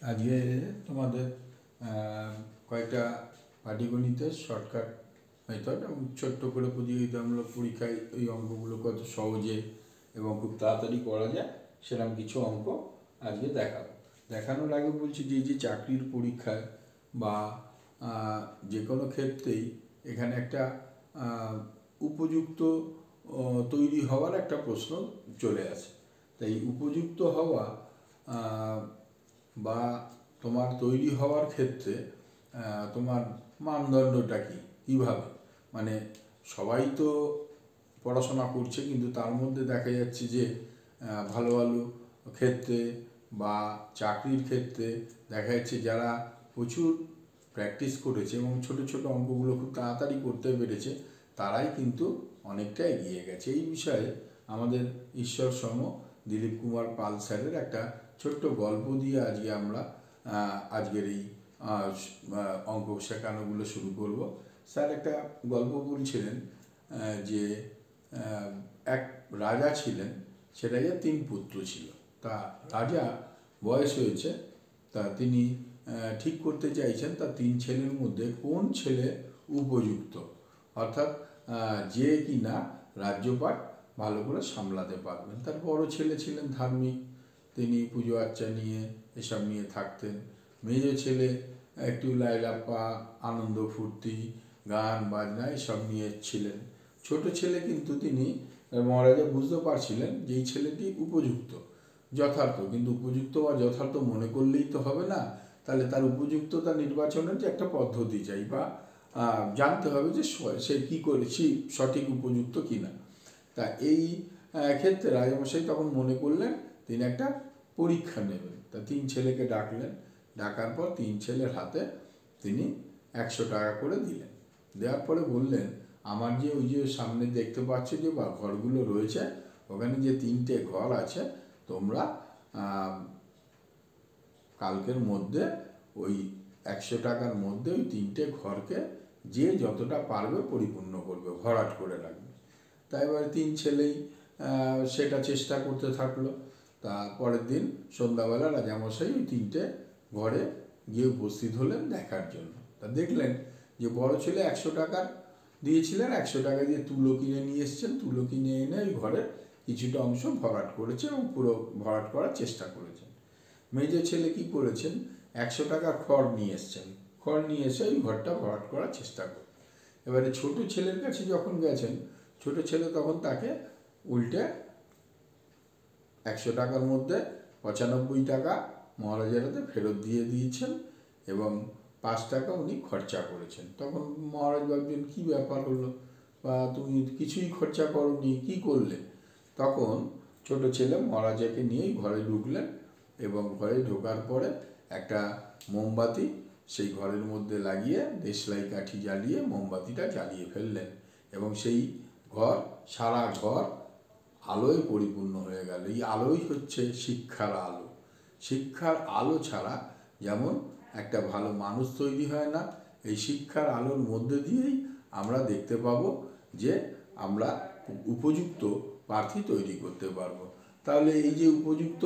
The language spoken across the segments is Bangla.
আজকে তোমাদের কয়েকটা পাটিগণিতের শর্টকাট মেথড এবং ছোট্ট করে প্রতিযোগিতামূলক পরীক্ষায় এই অঙ্কগুলো কত সহজে এবং খুব তাড়াতাড়ি করা যায় সেরকম কিছু অঙ্ক আজকে দেখানোর আগে বলছি যে যে চাকরির পরীক্ষায় বা যে কোনো ক্ষেত্রেই এখানে একটা উপযুক্ত তৈরি হওয়ার একটা প্রশ্ন চলে আসে। তাই উপযুক্ত হওয়া বা তোমার তৈরি হওয়ার ক্ষেত্রে তোমার মানদণ্ডটা কীভাবে, মানে সবাই তো পড়াশোনা করছে, কিন্তু তার মধ্যে দেখা যাচ্ছে যে ভালো ভালো ক্ষেত্রে বা চাকরির ক্ষেত্রে দেখা যাচ্ছে যারা প্রচুর প্র্যাকটিস করেছে এবং ছোট ছোট অঙ্কগুলো খুব তাড়াতাড়ি করতে পেরেছে তারাই কিন্তু অনেকটা এগিয়ে গেছে। এই বিষয়ে আমাদের ঈশ্বর সম দিলীপ কুমার পাল স্যারের একটা ছোট্ট গল্প দিয়ে আজকে আমরা আজকের এই অঙ্ক শেখানোগুলো শুরু করব। স্যার একটা গল্প বলছিলেন যে এক রাজা ছিলেন, সেটা যে 3 পুত্র ছিল। তা রাজা বয়স হয়েছে, তা তিনি ঠিক করতে চাইছেন তার 3 ছেলের মধ্যে কোন ছেলে উপযুক্ত, অর্থাৎ যে কি না রাজ্যপাট ভালো করে সামলাতে পারবেন। তার বড় ছেলে ছিলেন ধার্মিক, তিনি পুজো আর্চা নিয়ে এসব নিয়ে থাকতেন। মেজো ছেলে একটু লাইলাপ্পা, আনন্দ ফুর্তি, গান বাজনা এসব নিয়ে ছিলেন। ছোট ছেলে কিন্তু তিনি মহারাজা বুঝতে পারছিলেন যে এই ছেলেটি উপযুক্ত, যথার্থ, কিন্তু উপযুক্ত বা যথার্থ মনে করলেই তো হবে না, তাহলে তার উপযুক্ততা নির্বাচনের যে একটা পদ্ধতি চাই বা জানতে হবে যে সে কী করেছি সঠিক উপযুক্ত কিনা। তা এই ক্ষেত্রে রাজামশাই তখন মনে করলেন তিনি একটা পরীক্ষা নেবেন। তা 3 ছেলেকে ডাকলেন, ডাকার পর 3 ছেলের হাতে তিনি 100 টাকা করে দিলেন। দেওয়ার পরে বললেন, আমার যে ওই যে সামনে দেখতে পাচ্ছ যে বা ঘরগুলো রয়েছে, ওখানে যে 3টে ঘর আছে, তোমরা কালকের মধ্যে ওই 100 টাকার মধ্যে ওই 3টে ঘরকে যে যতটা পারবে পরিপূর্ণ করবে, ভরাট করে রাখবে। তাই এবার 3 ছেলেই সেটা চেষ্টা করতে থাকলো। তা পরের দিন সন্ধ্যাবেলা রাজামশাই ওই 3টে ঘরে গিয়ে উপস্থিত হলেন দেখার জন্য। তা দেখলেন যে বড় ছেলে 100 টাকার দিয়েছিলেন, 100 টাকা দিয়ে তুলো কিনে নিয়ে এসছেন, তুলো কিনে এনে ওই ঘরের কিছুটা অংশ ভরাট করেছে এবং পুরো ভরাট করার চেষ্টা করেছেন। মেজো ছেলে কি করেছেন, 100 টাকার খড় নিয়ে এসছেন, খড় নিয়ে এসে ওই ঘরটা ভরাট করার চেষ্টা করেন। এবারে ছোট ছেলের কাছে যখন গেছেন, ছোট ছেলে তখন তাকে উল্টে 100 টাকার মধ্যে 95 টাকা মহারাজের হাতে ফেরত দিয়ে দিয়েছেন এবং 5 টাকা উনি খরচা করেছেন। তখন মহারাজ ভাবছেন কী ব্যাপার হলো, বা তুমি কিছুই খরচা করোনি, কী করলে? তখন ছোট ছেলে মহারাজাকে নিয়েই ঘরে ঢুকলেন এবং ঘরে ঢোকার পরে একটা মোমবাতি সেই ঘরের মধ্যে লাগিয়ে দেশলাই কাঠি জ্বালিয়ে মোমবাতিটা জ্বালিয়ে ফেললেন এবং সেই ঘর, সারা ঘর আলোয় পরিপূর্ণ হয়ে গেল। এই আলোই হচ্ছে শিক্ষার আলো। শিক্ষার আলো ছাড়া যেমন একটা ভালো মানুষ তৈরি হয় না, এই শিক্ষার আলোর মধ্যে দিয়েই আমরা দেখতে পাব যে আমরা উপযুক্ত প্রার্থী তৈরি করতে পারবো। তাহলে এই যে উপযুক্ত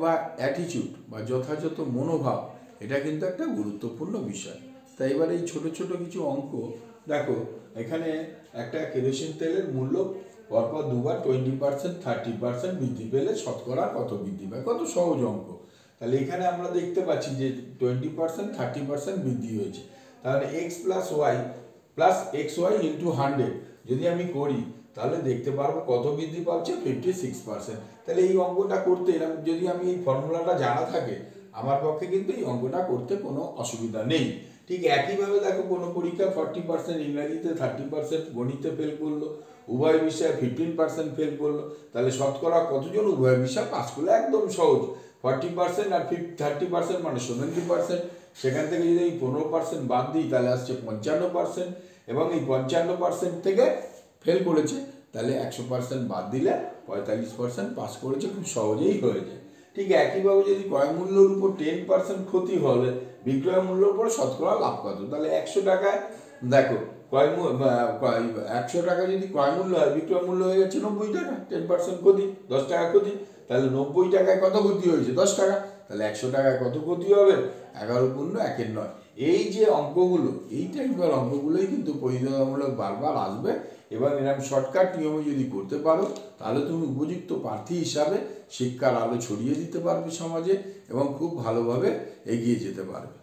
বা অ্যাটিটিউড বা যথাযথ মনোভাব, এটা কিন্তু একটা গুরুত্বপূর্ণ বিষয়। তাই এবার এই ছোট ছোট কিছু অঙ্ক দেখো, এখানে একটা কেরোসিন তেলের মূল্য পরপর দুবার 20%, 30% বৃদ্ধি পেলে শতকরা কত বৃদ্ধি পায়, কত সহজ অঙ্ক। তাহলে এখানে আমরা দেখতে পাচ্ছি যে 20%, 30% বৃদ্ধি হয়েছে। তাহলে X plus Y plus X Y into 100 যদি আমি করি, তাহলে দেখতে পারবো কত বৃদ্ধি পাচ্ছে, 56%। তাহলে এই অঙ্কটা করতে এরকম যদি আমি এই ফর্মুলাটা জানা থাকে, আমার পক্ষে কিন্তু এই অঙ্কটা করতে কোনো অসুবিধা নেই। ঠিক একইভাবে দেখো, কোনো পরীক্ষা 40% ইংরাজিতে, 30% গণিতে ফেল করলো, উভয় বিষয়ে 15% ফেল করলো, তাহলে শতকরা কতজন উভয় বিষয় পাস করলো? একদম সহজ, 40% আর 30% মানে 70%। সেখান থেকে যদি এই 15% বাদ দিই, তাহলে আসছে 55%, এবং এই 55% থেকে ফেল করেছে, তাহলে 100% বাদ দিলে 45% পাস করেছে, খুব সহজেই হয়ে যায়। ঠিক একইভাবে যদি ক্রয় মূল্যের উপর 10% ক্ষতি হলে বিক্রয় মূল্যের উপর শতকরা লাভ কত? তাহলে 100 টাকায় দেখো, 100 টাকা যদি ক্রয় মূল্য হয়, বিক্রয় মূল্য হয়ে যাচ্ছে 90 টাকা, 10% ক্ষতি, 10 টাকা ক্ষতি, তাহলে 90 টাকায় কত বৃদ্ধি হয়েছে? 10 টাকা। তাহলে 100 টাকায় কত ক্ষতি হবে? 11 পূর্ণ 1-এর 9। এই যে অঙ্কগুলো, এই টাইপের অঙ্কগুলোই কিন্তু প্রতিযোগিতামূলক বারবার আসবে, এবং এরকম শর্টকাট নিয়মে যদি করতে পারো তাহলে তুমি উপযুক্ত প্রার্থী হিসাবে শিক্ষার আলো ছড়িয়ে দিতে পারবে সমাজে, এবং খুব ভালোভাবে এগিয়ে যেতে পারবে।